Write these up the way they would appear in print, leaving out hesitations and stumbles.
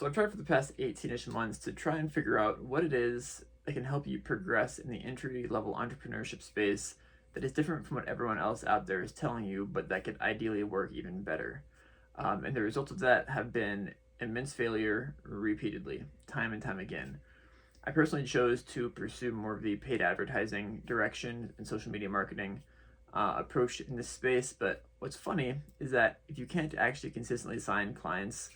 So I've tried for the past 18-ish months to try and figure out what it is that can help you progress in the entry level entrepreneurship space that is different from what everyone else out there is telling you, but that could ideally work even better. And the results of that have been immense failure repeatedly, time and time again. I personally chose to pursue more of the paid advertising direction and social media marketing approach in this space. But what's funny is that if you can't actually consistently sign clients,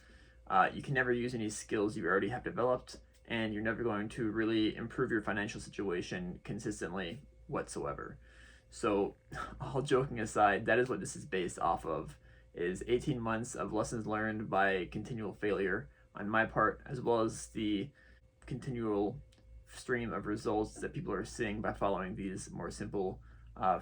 you can never use any skills you already have developed, and you're never going to really improve your financial situation consistently whatsoever. So, all joking aside, that is what this is based off of: is 18 months of lessons learned by continual failure on my part, as well as the continual stream of results that people are seeing by following these more simple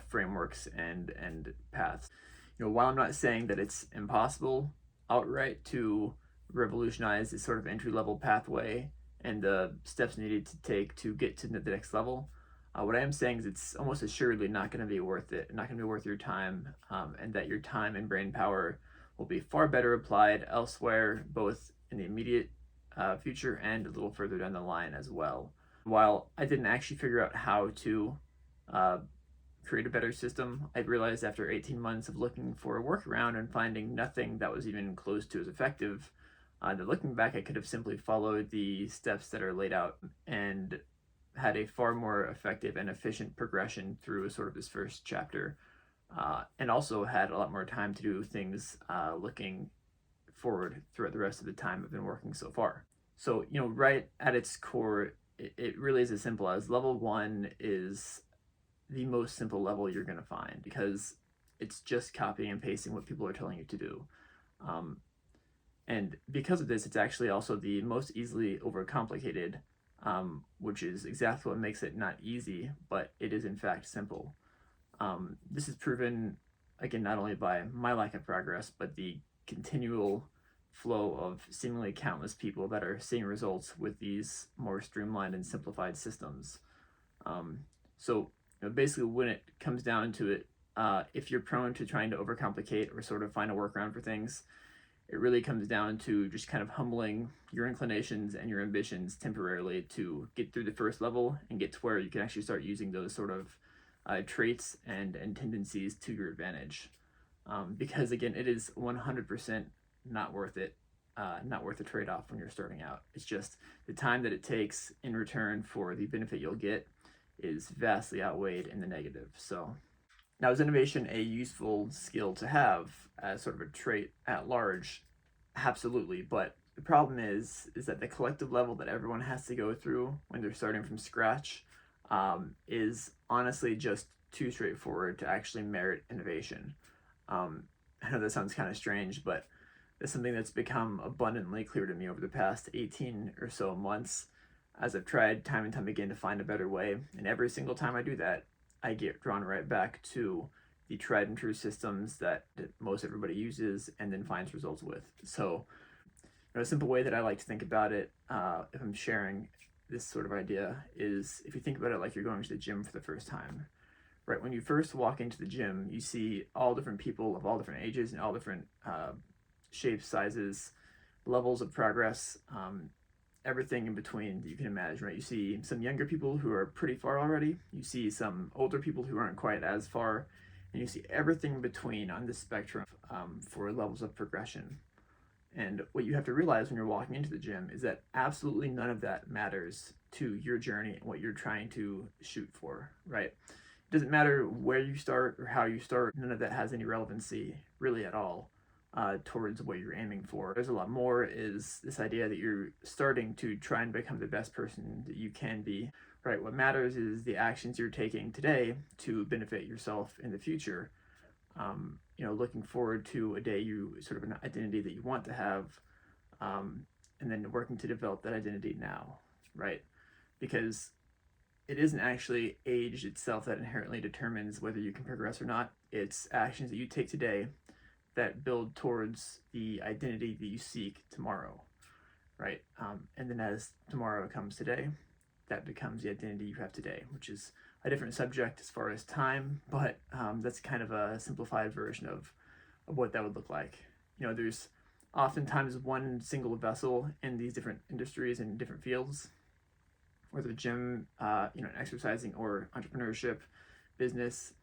frameworks and paths. While I'm not saying that it's impossible outright to revolutionize this sort of entry level pathway and the steps needed to take to get to the next level, what I am saying is it's almost assuredly not going to be worth it, not going to be worth your time, and that your time and brain power will be far better applied elsewhere, both in the immediate future and a little further down the line as well. While I didn't actually figure out how to uh, create a better system, I realized after 18 months of looking for a workaround and finding nothing that was even close to as effective, that looking back, I could have simply followed the steps that are laid out and had a far more effective and efficient progression through sort of this first chapter, and also had a lot more time to do things looking forward throughout the rest of the time I've been working so far. So, right at its core, it really is as simple as level one is the most simple level you're going to find because it's just copying and pasting what people are telling you to do. Um, and because of this, it's actually also the most easily overcomplicated, which is exactly what makes it not easy, but it is in fact simple. This is proven, again, not only by my lack of progress, but the continual flow of seemingly countless people that are seeing results with these more streamlined and simplified systems. So, basically, when it comes down to it, if you're prone to trying to overcomplicate or sort of find a workaround for things, it really comes down to just kind of humbling your inclinations and your ambitions temporarily to get through the first level and get to where you can actually start using those sort of traits and tendencies to your advantage. Because again, it is 100% not worth it, not worth the trade off when you're starting out. It's just the time that it takes in return for the benefit you'll get is vastly outweighed in the negative. So, now, is innovation a useful skill to have as sort of a trait at large? Absolutely, but the problem is that the collective level that everyone has to go through when they're starting from scratch is honestly just too straightforward to actually merit innovation. I know that sounds kind of strange, but it's something that's become abundantly clear to me over the past 18 or so months as I've tried time and time again to find a better way. And every single time I do that, I get drawn right back to the tried and true systems that most everybody uses and then finds results with. So, a simple way that I like to think about it, if I'm sharing this sort of idea, is if you think about it like you're going to the gym for the first time. Right, when you first walk into the gym, you see all different people of all different ages and all different shapes, sizes, levels of progress, everything in between that you can imagine, right? You see some younger people who are pretty far already, you see some older people who aren't quite as far, and you see everything in between on this spectrum for levels of progression. And what you have to realize when you're walking into the gym is that absolutely none of that matters to your journey and what you're trying to shoot for, right? It doesn't matter where you start or how you start, none of that has any relevancy really at all towards what you're aiming for. There's a lot more is this idea that you're starting to try and become the best person that you can be, right? What matters is the actions you're taking today to benefit yourself in the future. Looking forward to a day you sort of an identity that you want to have, and then working to develop that identity now, right? Because it isn't actually age itself that inherently determines whether you can progress or not. It's actions that you take today that build towards the identity that you seek tomorrow, right? And then as tomorrow comes today, that becomes the identity you have today, which is a different subject as far as time, but that's kind of a simplified version of what that would look like. There's oftentimes one single vessel in these different industries and different fields, whether gym, exercising, or entrepreneurship, business,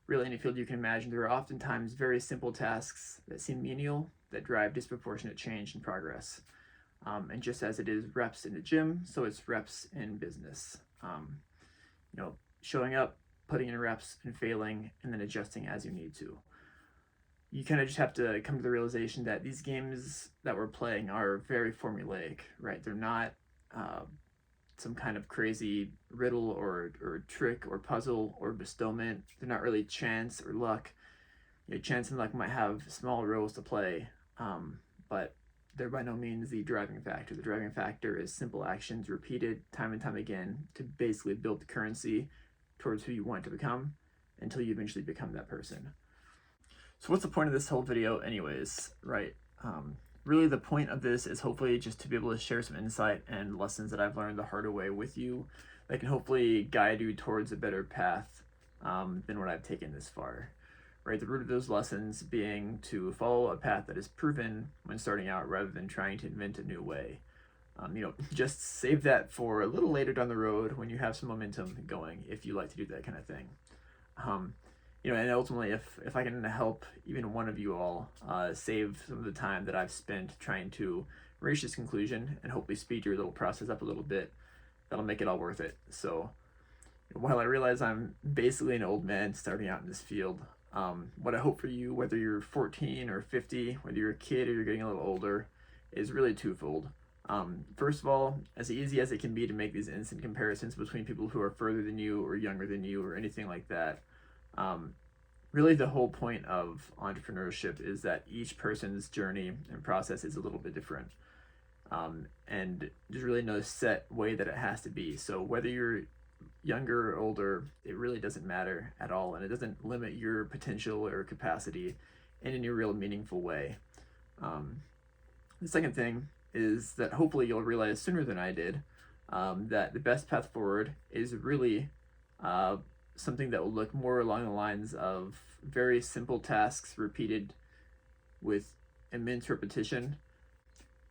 really any field you can imagine. There are oftentimes very simple tasks that seem menial that drive disproportionate change and progress. And just as it is reps in the gym, so it's reps in business. Showing up, putting in reps, and failing, and then adjusting as you need to. You kind of just have to come to the realization that these games that we're playing are very formulaic, right? They're not some kind of crazy riddle or trick or puzzle or bestowment. They're not really chance or luck. Chance and luck might have small roles to play, but they're by no means the driving factor. The driving factor is simple actions repeated time and time again to basically build the currency towards who you want to become until you eventually become that person. So what's the point of this whole video anyways, right? Really the point of this is hopefully just to be able to share some insight and lessons that I've learned the harder way with you that can hopefully guide you towards a better path than what I've taken this far, right? The root of those lessons being to follow a path that is proven when starting out rather than trying to invent a new way. Just save that for a little later down the road when you have some momentum going, if you like to do that kind of thing. And ultimately, if I can help even one of you all save some of the time that I've spent trying to reach this conclusion and hopefully speed your little process up a little bit, that'll make it all worth it. So while I realize I'm basically an old man starting out in this field, what I hope for you, whether you're 14 or 50, whether you're a kid or you're getting a little older, is really twofold. First of all, as easy as it can be to make these instant comparisons between people who are further than you or younger than you or anything like that, really the whole point of entrepreneurship is that each person's journey and process is a little bit different. And there's really no set way that it has to be. So whether you're younger or older, it really doesn't matter at all. And it doesn't limit your potential or capacity in any real meaningful way. The second thing is that hopefully you'll realize sooner than I did that the best path forward is really something that will look more along the lines of very simple tasks repeated with immense repetition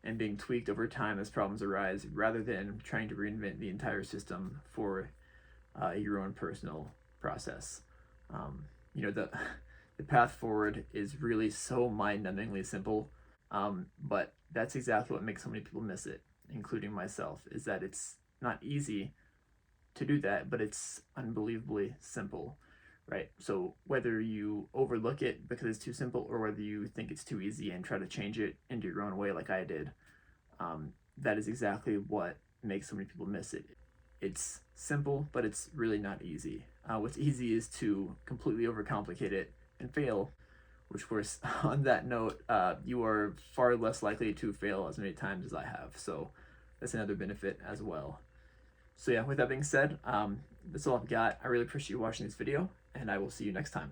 and being tweaked over time as problems arise, rather than trying to reinvent the entire system for your own personal process. The path forward is really so mind-numbingly simple, but that's exactly what makes so many people miss it, including myself, is that it's not easy to do that, but it's unbelievably simple, right? So whether you overlook it because it's too simple or whether you think it's too easy and try to change it into your own way like I did, that is exactly what makes so many people miss it. It's simple, but it's really not easy. What's easy is to completely overcomplicate it and fail, which of course, on that note, you are far less likely to fail as many times as I have. So that's another benefit as well. So yeah, with that being said, that's all I've got. I really appreciate you watching this video, and I will see you next time.